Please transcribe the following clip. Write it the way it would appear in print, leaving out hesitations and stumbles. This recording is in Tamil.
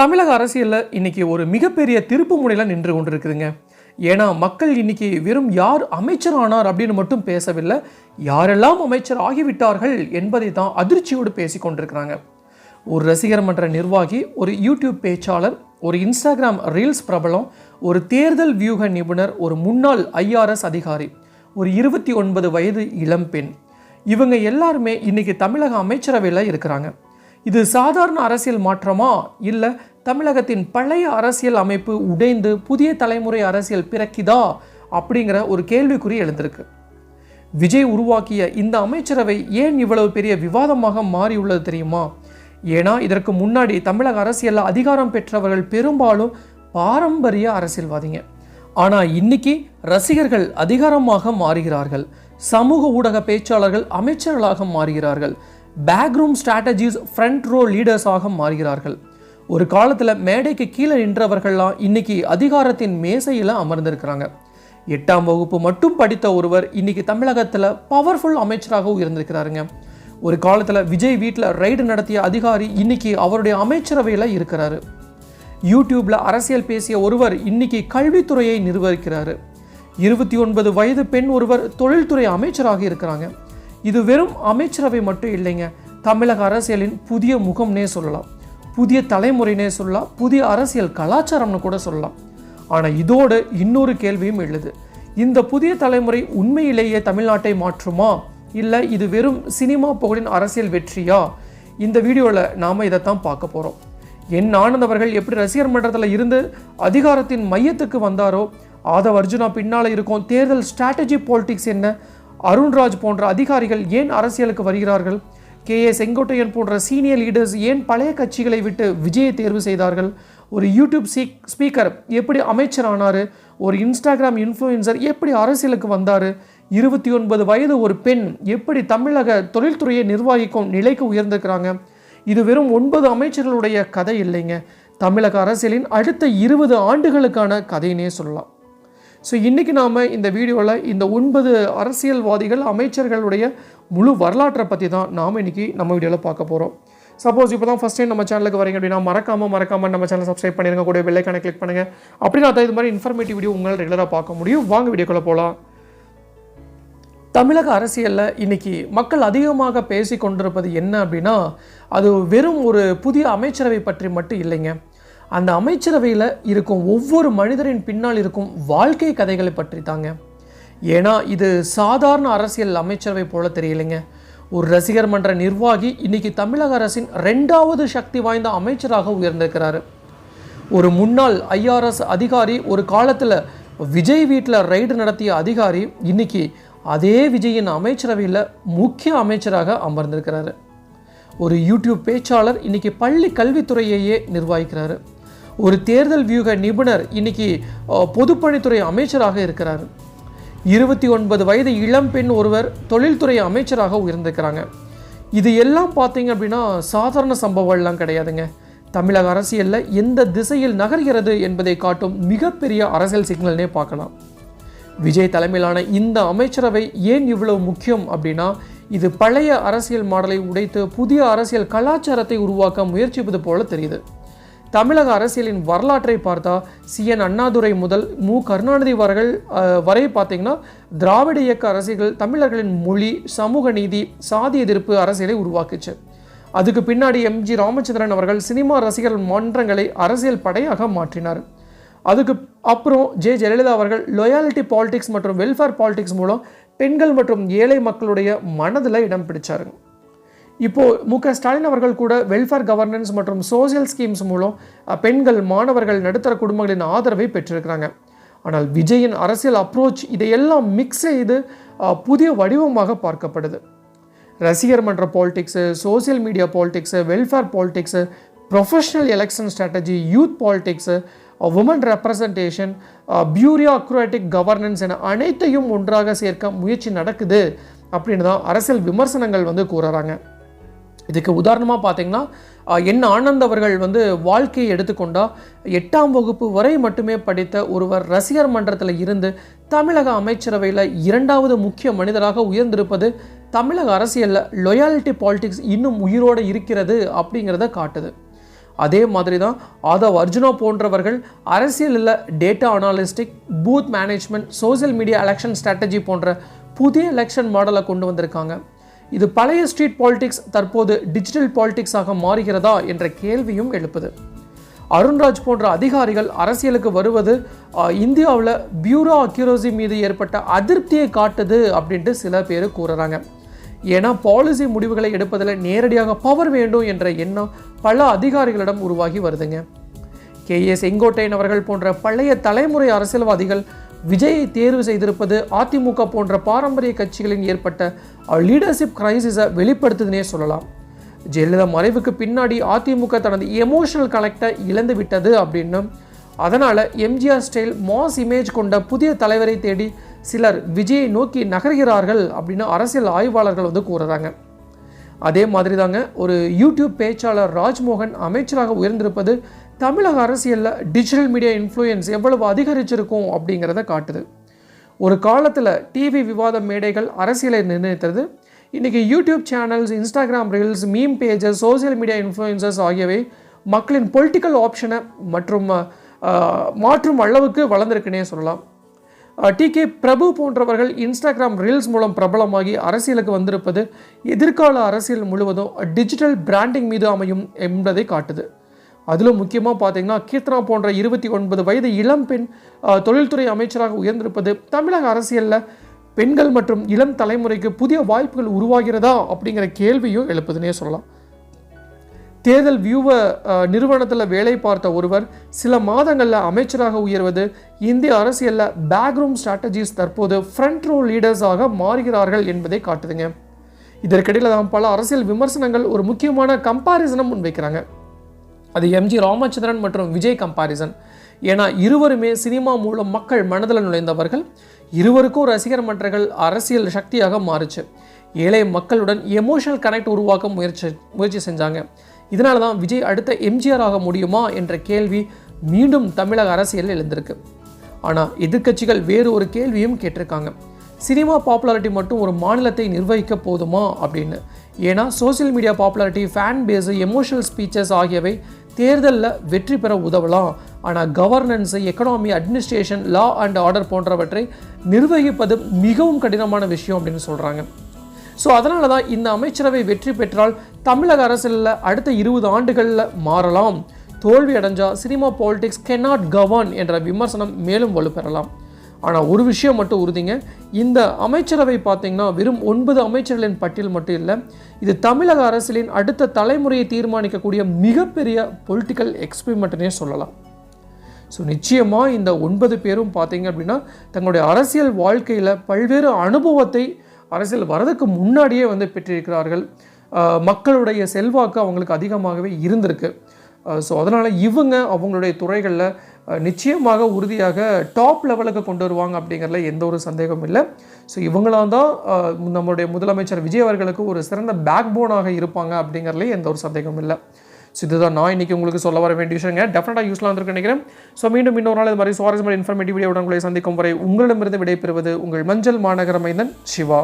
தமிழக அரசியலில் இன்னைக்கு ஒரு மிகப்பெரிய திருப்பு முனையில் நின்று கொண்டிருக்குதுங்க. ஏன்னா மக்கள் இன்னைக்கு வெறும் யார் அமைச்சர் ஆனார் அப்படின்னு மட்டும் பேசவில்லை, யாரெல்லாம் அமைச்சர் ஆகிவிட்டார்கள் என்பதை தான் அதிர்ச்சியோடு பேசி கொண்டிருக்கிறாங்க. ஒரு ரசிகர் மன்ற நிர்வாகி, ஒரு யூடியூப் பேச்சாளர், ஒரு இன்ஸ்டாகிராம் ரீல்ஸ் பிரபலம், ஒரு தேர்தல் வியூக நிபுணர், ஒரு முன்னாள் IRS அதிகாரி, ஒரு 29 வயது இளம்பெண், இவங்க எல்லாருமே இன்னைக்கு தமிழக அமைச்சரவையில் இருக்கிறாங்க. இது சாதாரண அரசியல் மாற்றமா, இல்லை தமிழகத்தின் பழைய அரசியல் அமைப்பு உடைந்து புதிய தலைமுறை அரசியல் பிறக்கிதா அப்படிங்கிற ஒரு கேள்விக்குறி எழுந்திருக்கு. விஜய் உருவாக்கிய இந்த அமைச்சரவை ஏன் இவ்வளவு பெரிய விவாதமாக மாறியுள்ளது தெரியுமா? ஏன்னா இதற்கு முன்னாடி தமிழக அரசியலில் அதிகாரம் பெற்றவர்கள் பெரும்பாலும் பாரம்பரிய அரசியல்வாதிங்க. ஆனால் இன்னைக்கு ரசிகர்கள் அதிகாரமாக மாறுகிறார்கள், சமூக ஊடக பேச்சாளர்கள் அமைச்சர்களாக மாறுகிறார்கள், பேக்ரூம் ஸ்ட்ராட்டஜிஸ் ஃப்ரண்ட் ரோ லீடர்ஸாக மாறுகிறார்கள். ஒரு காலத்தில் மேடைக்கு கீழே நின்றவர்கள்லாம் இன்னைக்கு அதிகாரத்தின் மேசையில் அமர்ந்திருக்கிறாங்க. 8ஆம் வகுப்பு மட்டும் படித்த ஒருவர் இன்னைக்கு தமிழகத்தில் பவர்ஃபுல் அமைச்சராக உயர்ந்திருக்கிறாருங்க. ஒரு காலத்தில் விஜய் வீட்டில் ரைடு நடத்திய அதிகாரி இன்னைக்கு அவருடைய அமைச்சரவையில் இருக்கிறாரு. யூடியூப்ல அரசியல் பேசிய ஒருவர் இன்னைக்கு கல்வித்துறையை நிர்வகிக்கிறாரு. 29 வயது பெண் ஒருவர் தொழில்துறை அமைச்சராக இருக்கிறாங்க. இது வெறும் அமைச்சரவை மட்டும் இல்லைங்க, தமிழக அரசியலின் புதிய முகம்னே சொல்லலாம், புதிய தலைமுறைனே சொல்லலாம், புதிய அரசியல் கலாச்சாரம்னு கூட சொல்லலாம். ஆனால் இதோடு இன்னொரு கேள்வியும் எழுது. இந்த புதிய தலைமுறை உண்மையிலேயே தமிழ்நாட்டை மாற்றுமா, இல்லை இது வெறும் சினிமா புகழின் அரசியல் வெற்றியா? இந்த வீடியோவில் நாம் இதைத்தான் பார்க்க போகிறோம். என் ஆனந்த் அவர்கள் எப்படி ரசிகர் மன்றத்தில் இருந்து அதிகாரத்தின் மையத்துக்கு வந்தாரோ, ஆதவ் அர்ஜுனா பின்னால் இருக்கும் தேர்தல் ஸ்ட்ராட்டஜி பாலிடிக்ஸ் என்ன, அருண்ராஜ் போன்ற அதிகாரிகள் ஏன் அரசியலுக்கு வருகிறார்கள், KA செங்கோட்டையன் போன்ற சீனியர் லீடர்ஸ் ஏன் பழைய கட்சிகளை விட்டு விஜயை தேர்வு செய்தார்கள், ஒரு யூடியூப் ஸ்பீக்கர் எப்படி அமைச்சர் ஆனார், ஒரு இன்ஸ்டாகிராம் இன்ஃப்ளூயன்சர் எப்படி அரசியலுக்கு வந்தார், 29 வயது ஒரு பெண் எப்படி தமிழக தொழில்துறையை நிர்வகிக்கும் நிலைக்கு உயர்ந்திருக்கிறாங்க. இது வெறும் 9 அமைச்சர்களுடைய கதை இல்லைங்க, தமிழக அரசியலின் அடுத்த 20 ஆண்டுகளுக்கான கதையினே சொல்லலாம். ஸோ இன்றைக்கி நாம் இந்த வீடியோவில் இந்த 9 அரசியல்வாதிகள் அமைச்சர்களுடைய முழு வரலாற்றை பற்றி தான் நாம் இன்றைக்கி நம்ம வீடியோவில் பார்க்க போகிறோம். சப்போஸ் இப்போ தான் ஃபஸ்ட் டைம் நம்ம சேனலுக்கு வரீங்க அப்படின்னா மறக்காமல் நம்ம சேனல் சப்ஸ்கிரைப் பண்ணிடுங்க, கூட பெல் ஐகானை கிளிக் பண்ணுங்கள். அப்படின்னா தான் இது மாதிரி இன்ஃபர்மேட்டிவ் வீடியோ உங்களால் ரெகுலராக பார்க்க முடியும். வாங்க வீடியோக்குள்ளே போகலாம். தமிழக அரசியலில் இன்றைக்கி மக்கள் அதிகமாக பேசி கொண்டிருப்பது என்ன அப்படின்னா, அது வெறும் ஒரு புதிய அமைச்சரவை பற்றி மட்டும் இல்லைங்க, அந்த அமைச்சரவையில் இருக்கும் ஒவ்வொரு மனிதரின் பின்னால் இருக்கும் வாழ்க்கை கதைகளை பற்றி தாங்க. ஏன்னா இது சாதாரண அரசியல் அமைச்சரவை போல தெரியலைங்க. ஒரு ரசிகர் மன்ற நிர்வாகி இன்னைக்கு தமிழக அரசின் 2வது சக்தி வாய்ந்த அமைச்சராக உயர்ந்திருக்கிறாரு. ஒரு முன்னாள் IRS அதிகாரி, ஒரு காலத்தில் விஜய் வீட்டில் ரைடு நடத்திய அதிகாரி இன்னைக்கு அதே விஜயின் அமைச்சரவையில் முக்கிய அமைச்சராக அமர்ந்திருக்கிறாரு. ஒரு யூடியூப் பேச்சாளர் இன்னைக்கு பள்ளி கல்வித்துறையையே நிர்வகிக்கிறாரு. ஒரு தேர்தல் வியூக நிபுணர் இன்னைக்கு பொதுப்பணித்துறை அமைச்சராக இருக்கிறார். 29 வயது இளம்பெண் ஒருவர் தொழில்துறை அமைச்சராக உயர்ந்திருக்கிறாங்க. இது எல்லாம் பார்த்தீங்க அப்படின்னா சாதாரண சம்பவங்கள்லாம் கிடையாதுங்க. தமிழக அரசியலில் எந்த திசையில் நகர்கிறது என்பதை காட்டும் மிகப்பெரிய அரசியல் சிக்னல்னே பார்க்கலாம். விஜய் தலைமையிலான இந்த அமைச்சரவை ஏன் இவ்வளவு முக்கியம் அப்படின்னா, இது பழைய அரசியல் மாடலை உடைத்து புதிய அரசியல் கலாச்சாரத்தை உருவாக்க முயற்சிப்பது போல தெரியுது. தமிழக அரசியலின் வரலாற்றை பார்த்தா CN அண்ணாதுரை முதல் மு கருணாநிதி வரை பார்த்தீங்கன்னா திராவிட இயக்க அரசியல்கள் தமிழர்களின் மொழி, சமூக நீதி, சாதி எதிர்ப்பு அரசியலை உருவாக்குச்சு. அதுக்கு பின்னாடி MG ராமச்சந்திரன் அவர்கள் சினிமா ரசிகர் மன்றங்களை அரசியல் படையாக மாற்றினார். அதுக்கு அப்புறம் ஜெயலலிதா அவர்கள் லோயாலிட்டி பாலிடிக்ஸ் மற்றும் வெல்ஃபேர் பாலிடிக்ஸ் மூலம் பெண்கள் மற்றும் ஏழை மக்களுடைய மனதில் இடம் பிடிச்சாருங்க. இப்போது MK ஸ்டாலின் அவர்கள் கூட வெல்ஃபேர் கவர்னன்ஸ் மற்றும் சோசியல் ஸ்கீம்ஸ் மூலம் பெண்கள், மாணவர்கள், நடுத்தர குடும்பங்களின் ஆதரவை பெற்றிருக்கிறாங்க. ஆனால் விஜயின் அரசியல் அப்ரோச் இதையெல்லாம் மிக்ஸ் செய்து புதிய வடிவமாக பார்க்கப்படுது. ரசிகர் மன்ற politics, social media politics, welfare politics, professional election strategy, youth politics, woman representation, bureaucratic governance என அனைத்தையும் ஒன்றாக சேர்க்க முயற்சி நடக்குது அப்படின்னு தான் அரசியல் விமர்சனங்கள் கூறுறாங்க. இதுக்கு உதாரணமாக பார்த்தீங்கன்னா, என் ஆனந்த் அவர்கள் வாழ்க்கையை எடுத்துக்கொண்டா 8ஆம் வகுப்பு வரை மட்டுமே படித்த ஒருவர் ரசிகர் மன்றத்தில் இருந்து தமிழக அமைச்சரவையில் 2வது முக்கிய மனிதராக உயர்ந்திருப்பது தமிழக அரசியலில் லோயாலிட்டி பாலிடிக்ஸ் இன்னும் உயிரோடு இருக்கிறது அப்படிங்கிறத காட்டுது. அதே மாதிரி தான் ஆதவ் அர்ஜுனா போன்றவர்கள் அரசியலில் data analytic, booth management, social media election strategy போன்ற புதிய எலெக்ஷன் மாடலை கொண்டு வந்திருக்காங்க. இது பழைய ஸ்ட்ரீட் பாலிடிக்ஸ் தற்போது டிஜிட்டல் பாலிடிக்ஸாக மாறுகிறதா என்ற கேள்வியும் எழுப்புது. அருண்ராஜ் போன்ற அதிகாரிகள் அரசியலுக்கு வருவது இந்தியாவில் பியூரோ அக்யூரசி மீது ஏற்பட்ட அதிருப்தியை காட்டுது அப்படின்ட்டு சில பேர் கூறுறாங்க. ஏன்னா பாலிசி முடிவுகளை எடுப்பதில் நேரடியாக பவர் வேண்டும் என்ற எண்ணம் பல அதிகாரிகளிடம் உருவாகி வருதுங்க. KA செங்கோட்டையன் அவர்கள் போன்ற பழைய தலைமுறை அரசியல்வாதிகள் விஜயை தேர்வு செய்திருப்பது அதிமுக போன்ற பாரம்பரிய கட்சிகளின் ஏற்பட்ட லீடர்ஷிப் கிரைசிஸை வெளிப்படுத்துதுன்னே சொல்லலாம். ஜெயலலிதா மறைவுக்கு பின்னாடி அதிமுக தனது எமோஷனல் கனெக்டை இழந்து விட்டது அப்படின்னும், அதனால் எம்ஜிஆர் ஸ்டைல் மாஸ் இமேஜ் கொண்ட புதிய தலைவரை தேடி சிலர் விஜயை நோக்கி நகர்கிறார்கள் அப்படின்னு அரசியல் ஆய்வாளர்கள் கூறுறாங்க. அதே மாதிரி தாங்க ஒரு யூடியூப் பேச்சாளர் ராஜ்மோகன் அமைச்சராக உயர்ந்திருப்பது தமிழக அரசியலில் டிஜிட்டல் மீடியா இன்ஃப்ளூயன்ஸ் எவ்வளவு அதிகரிச்சிருக்கும் அப்படிங்கிறத காட்டுது. ஒரு காலத்தில் டிவி விவாத மேடைகள் அரசியலை நிர்ணயித்தது. இன்றைக்கி YouTube channels, Instagram reels, meme pages, social media influencers ஆகியவை மக்களின் பொலிட்டிக்கல் ஆப்ஷனை மாற்றும் அளவுக்கு வளர்ந்திருக்குன்னே சொல்லலாம். TK பிரபு போன்றவர்கள் இன்ஸ்டாகிராம் ரீல்ஸ் மூலம் பிரபலமாகி அரசியலுக்கு வந்திருப்பது எதிர்கால அரசியல் முழுவதும் டிஜிட்டல் பிராண்டிங் மீது அமையும் என்பதை காட்டுது. அதிலும் முக்கியமாக பார்த்தீங்கன்னா கீர்த்தனா போன்ற 29 வயது இளம்பெண் தொழில்துறை அமைச்சராக உயர்ந்திருப்பது தமிழக அரசியலில் பெண்கள் மற்றும் இளம் தலைமுறைக்கு புதிய வாய்ப்புகள் உருவாகிறதா அப்படிங்கிற கேள்வியும் எழுப்புதுன்னே சொல்லலாம். தேர்தல் வியூவ நிறுவனத்தில் வேலை பார்த்த ஒருவர் சில மாதங்களில் அமைச்சராக உயர்வது இந்திய அரசியலில் பேக்ரூம் ஸ்ட்ராட்டஜிஸ் தற்போது ஃப்ரண்ட் ரோ லீடர்ஸாக மாறுகிறார்கள் என்பதை காட்டுதுங்க. இதற்கிடையில் தான் பல அரசியல் விமர்சனங்கள் ஒரு முக்கியமான கம்பாரிசனும் முன்வைக்கிறாங்க. அது MG ராமச்சந்திரன் மற்றும் விஜய் கம்பாரிசன். ஏன்னா இருவருமே சினிமா மூலம் மக்கள் மனதில் நுழைந்தவர்கள். இருவருக்கும் ரசிகர் மன்றங்கள் அரசியல் சக்தியாக மாறுச்சு. ஏழை மக்களுடன் எமோஷனல் கனெக்ட் உருவாக்க முயற்சி செஞ்சாங்க. இதனால தான் விஜய் அடுத்த எம்ஜிஆர் ஆக முடியுமா என்ற கேள்வி மீண்டும் தமிழக அரசியலில் எழுந்திருக்கு. ஆனால் எதிர்க்கட்சிகள் வேறு ஒரு கேள்வியும் கேட்டிருக்காங்க. சினிமா பாப்புலாரிட்டி மட்டும் ஒரு மாநிலத்தை நிர்வகிக்க போதுமா அப்படின்னு. ஏன்னா social media popularity, fan base, emotional speeches ஆகியவை தேர்தலில் வெற்றி பெற உதவலாம். ஆனால் governance, economy, administration, law and order போன்றவற்றை நிர்வகிப்பது மிகவும் கடினமான விஷயம் அப்படின்னு சொல்கிறாங்க. ஸோ அதனால தான் இந்த அமைச்சரவை வெற்றி பெற்றால் தமிழக அரசியலில் அடுத்த 20 ஆண்டுகளில் மாறலாம். தோல்வி அடைஞ்சால் சினிமா பாலிடிக்ஸ் cannot govern என்ற விமர்சனம் மேலும் வலுப்பெறலாம். ஆனால் ஒரு விஷயம் மட்டும் உறுதிங்க, இந்த அமைச்சரவை பார்த்திங்கன்னா வெறும் 9 அமைச்சர்களின் பட்டியல் மட்டும் இல்லை, இது தமிழக அரசியலின் அடுத்த தலைமுறையை தீர்மானிக்கக்கூடிய மிகப்பெரிய பொலிட்டிக்கல் எக்ஸ்பெரிமெண்ட்னே சொல்லலாம். ஸோ நிச்சயமாக இந்த 9 பேரும் பார்த்திங்க அப்படின்னா தங்களுடைய அரசியல் வாழ்க்கையில் பல்வேறு அனுபவத்தை அரசியல் வரதுக்கு முன்னாடியே பெற்றிருக்கிறார்கள். மக்களுடைய செல்வாக்கு அவங்களுக்கு அதிகமாகவே இருந்திருக்கு. ஸோ அதனால் இவங்க அவங்களுடைய துறைகளில் நிச்சயமாக உறுதியாக டாப் லெவலுக்கு கொண்டு வருவாங்க அப்படிங்கிறதுல எந்த ஒரு சந்தேகமும் இல்லை. ஸோ இவங்களாம் தான் நம்மளுடைய முதலமைச்சர் விஜய் அவர்களுக்கு ஒரு சிறந்த பேக் போனாக இருப்பாங்க அப்படிங்கிறதுல எந்த ஒரு சந்தேகமும் இல்லை. ஸோ இதுதான் நான் இன்றைக்கி உங்களுக்கு சொல்ல வர வேண்டிய விஷயங்க. டெஃபினட்டாக யூஸ்லாம் இருக்குன்னு நினைக்கிறேன். ஸோ மீண்டும் இன்னொரு நாள் இது மாதிரி சுவாரஸ்யமான இன்ஃபர்மேட்டிவ் வீடியோட உங்களை சந்திக்கும் வரை உங்களிடமிருந்து விடைபெறுவது உங்கள் மஞ்சள் மாநகர மைந்தன் சிவா.